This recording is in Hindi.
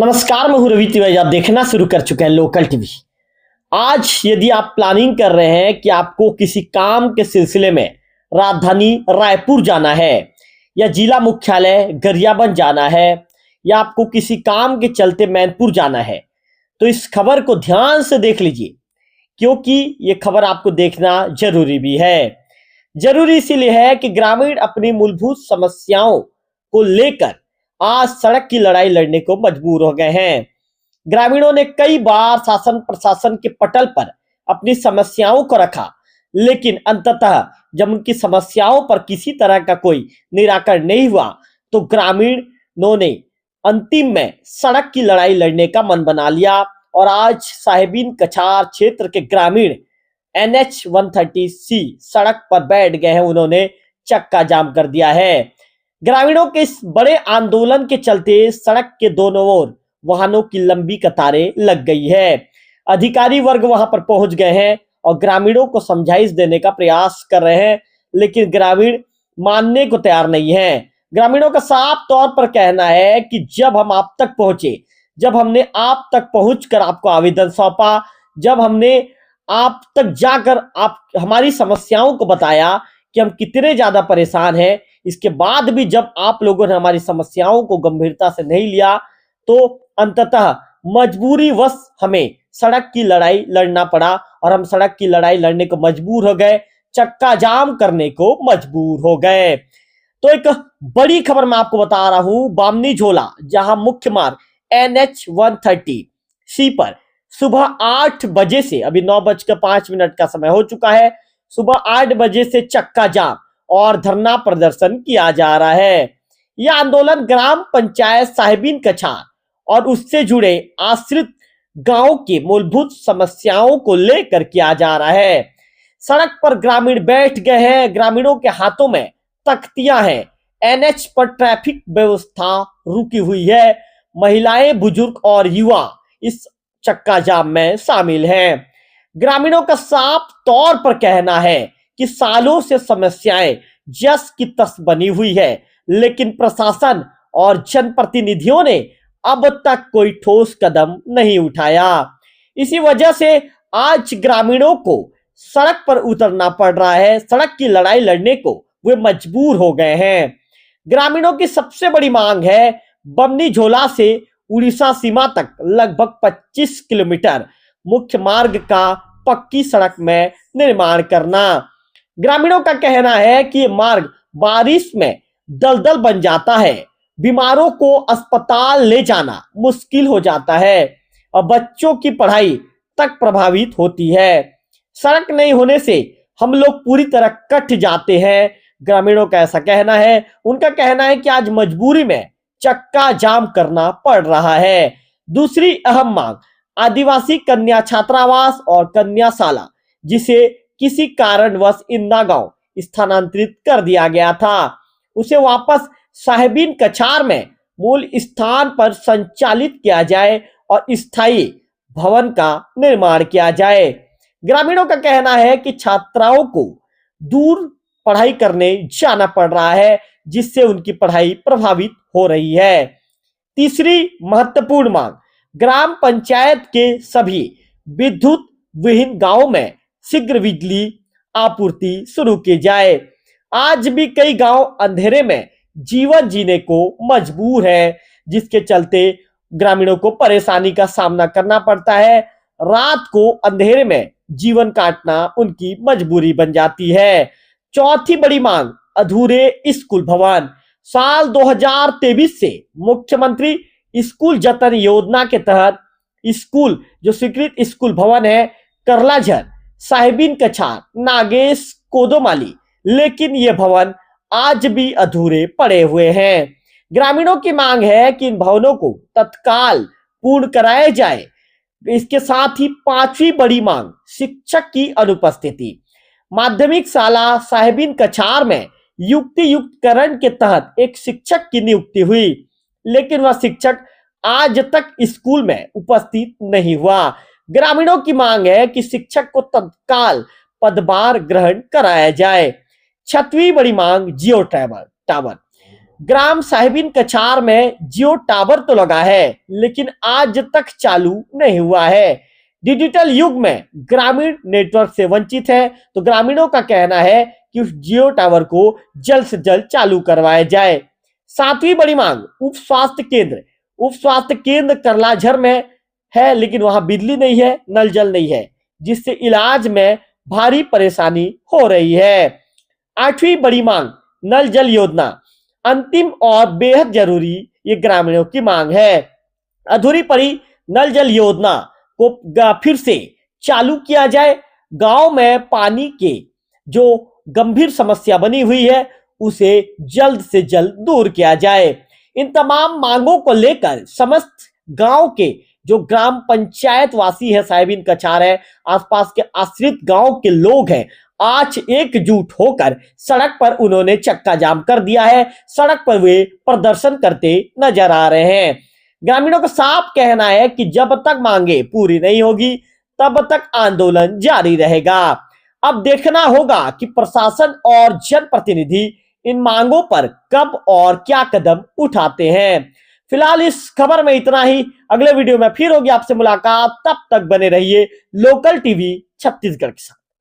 नमस्कार, मैं हूं रवि तिवारी। आप देखना शुरू कर चुके हैं लोकल टीवी। आज यदि आप प्लानिंग कर रहे हैं कि आपको किसी काम के सिलसिले में राजधानी रायपुर जाना है या जिला मुख्यालय गरियाबंद जाना है या आपको किसी काम के चलते मैनपुर जाना है, तो इस खबर को ध्यान से देख लीजिए, क्योंकि ये खबर आपको देखना जरूरी भी है। जरूरी इसीलिए है कि ग्रामीण अपनी मूलभूत समस्याओं को लेकर आज सड़क की लड़ाई लड़ने को मजबूर हो गए हैं। ग्रामीणों ने कई बार शासन प्रशासन के पटल पर अपनी समस्याओं को रखा, लेकिन अंततः जब उनकी समस्याओं पर किसी तरह का कोई निराकरण नहीं हुआ, तो ग्रामीणों ने अंतिम में सड़क की लड़ाई लड़ने का मन बना लिया और आज साहिबीन कछार क्षेत्र के ग्रामीण NH 130C सड़क पर बैठ गए हैं। उन्होंने चक्का जाम कर दिया है। ग्रामीणों के इस बड़े आंदोलन के चलते सड़क के दोनों ओर वाहनों की लंबी कतारें लग गई है। अधिकारी वर्ग वहां पर पहुंच गए हैं और ग्रामीणों को समझाइश देने का प्रयास कर रहे हैं, लेकिन ग्रामीण मानने को तैयार नहीं है। ग्रामीणों का साफ तौर पर कहना है कि जब हम आप तक पहुंचे, जब हमने आप तक पहुंचकर आपको आवेदन सौंपा, जब हमने आप तक जाकर आप हमारी समस्याओं को बताया कि हम कितने ज्यादा परेशान हैं, इसके बाद भी जब आप लोगों ने हमारी समस्याओं को गंभीरता से नहीं लिया, तो अंततः मजबूरीवश हमें सड़क की लड़ाई लड़ना पड़ा और हम सड़क की लड़ाई लड़ने को मजबूर हो गए, चक्का जाम करने को मजबूर हो गए। तो एक बड़ी खबर मैं आपको बता रहा हूं, बामनी झोला, जहां मुख्य मार्ग NH 130C पर सुबह 8 बजे से, अभी 9:05 का समय हो चुका है, सुबह 8 बजे से चक्का जाम और धरना प्रदर्शन किया जा रहा है। यह आंदोलन ग्राम पंचायत साहिबीन कछार और उससे जुड़े आश्रित गांव की मूलभूत समस्याओं को लेकर किया जा रहा है। सड़क पर ग्रामीण बैठ गए हैं, ग्रामीणों के हाथों में तख्तियां हैं। NH पर ट्रैफिक व्यवस्था रुकी हुई है। महिलाएं, बुजुर्ग और युवा इस चक्का जाम में शामिल हैं। ग्रामीणों का साफ तौर पर कहना है कि सालों से समस्याएं जस की तस बनी हुई है, लेकिन प्रशासन और जनप्रतिनिधियों ने अब तक कोई ठोस कदम नहीं उठाया। इसी वजह से आज ग्रामीणों को सड़क पर उतरना पड़ रहा है। सड़क की लड़ाई लड़ने को वे मजबूर हो गए हैं। ग्रामीणों की सबसे बड़ी मांग है बमनी झोला से उड़ीसा सीमा तक लगभग 25 किलोमीटर मुख्य मार्ग का पक्की सड़क में निर्माण करना। ग्रामीणों का कहना है कि मार्ग बारिश में दलदल बन जाता है, बीमारों को अस्पताल ले जाना मुश्किल हो जाता है और बच्चों की पढ़ाई तक प्रभावित होती है। सड़क नहीं होने से हम लोग पूरी तरह कट जाते हैं। ग्रामीणों का ऐसा कहना है। उनका कहना है कि आज मजबूरी में चक्का जाम करना पड़ रहा है। दूसरी अहम मांग आदिवासी कन्या छात्रावास और कन्याशाला, जिसे किसी कारणवश इंदा गांव स्थानांतरित कर दिया गया था, उसे वापस साहिबीन कछार में मूल स्थान पर संचालित किया जाए और स्थायी भवन का निर्माण किया जाए। ग्रामीणों का कहना है कि छात्राओं को दूर पढ़ाई करने जाना पड़ रहा है, जिससे उनकी पढ़ाई प्रभावित हो रही है। तीसरी महत्वपूर्ण मांग ग्राम पंचायत के सभी विद्युत विहीन गांवों में शीघ्र बिजली आपूर्ति शुरू की जाए। आज भी कई गांव अंधेरे में जीवन जीने को मजबूर है, जिसके चलते ग्रामीणों को परेशानी का सामना करना पड़ता है। रात को अंधेरे में जीवन काटना उनकी मजबूरी बन जाती है। चौथी बड़ी मांग अधूरे स्कूल भवन। साल 2023 से मुख्यमंत्री स्कूल जतन योजना के तहत स्कूल, जो स्वीकृत स्कूल भवन है, करलाझर, साहिबीन कछार, नागेश, कोदोमाली, लेकिन ये भवन आज भी अधूरे पड़े हुए हैं। ग्रामीणों की मांग है कि इन भवनों को तत्काल पूर्ण कराया जाए। इसके साथ ही पांचवी बड़ी मांग शिक्षक की अनुपस्थिति। माध्यमिक शाला साहिबीन कछार में युक्तियुक्तकरण के तहत एक शिक्षक की नियुक्ति हुई, लेकिन वह शिक्षक आज तक स्कूल में उपस्थित नहीं हुआ। ग्रामीणों की मांग है कि शिक्षक को तत्काल पदभार ग्रहण कराया जाए। छठवीं बड़ी मांग जियो टावर। ग्राम साहिबिन कछार में जियो टावर तो लगा है लेकिन आज तक चालू नहीं हुआ है। डिजिटल युग में ग्रामीण नेटवर्क से वंचित है, तो ग्रामीणों का कहना है कि उस जियो टावर को जल्द से जल्द चालू करवाया जाए। सातवीं बड़ी मांग उप स्वास्थ्य केंद्र। उप स्वास्थ्य केंद्र करलाझर में है लेकिन वहां बिजली नहीं है, नल जल नहीं है, जिससे इलाज में भारी परेशानी हो रही है। आठवीं बड़ी मांग नल जल योजना। अंतिम और बेहद जरूरी ये ग्रामीणों की मांग है। अधूरी पड़ी नल जल योजना को फिर से चालू किया जाए। गांव में पानी के जो गंभीर समस्या बनी हुई है उसे जल्द से जल्द दूर किया जाए। इन तमाम मांगों को लेकर समस्त गांव के जो ग्राम पंचायत वासी है, साहिबिन कछार है, आसपास के आश्रित गांव के लोग हैं, आज एकजुट होकर सड़क पर उन्होंने चक्का जाम कर दिया है। सड़क पर वे प्रदर्शन करते नजर आ रहे हैं। ग्रामीणों का साफ कहना है कि जब तक मांगे पूरी नहीं होगी तब तक आंदोलन जारी रहेगा। अब देखना होगा कि प्रशासन और जनप्रतिनिधि इन मांगों पर कब और क्या कदम उठाते हैं। फिलहाल इस खबर में इतना ही। अगले वीडियो में फिर होगी आपसे मुलाकात, तब तक बने रहिए लोकल टीवी छत्तीसगढ़ के साथ।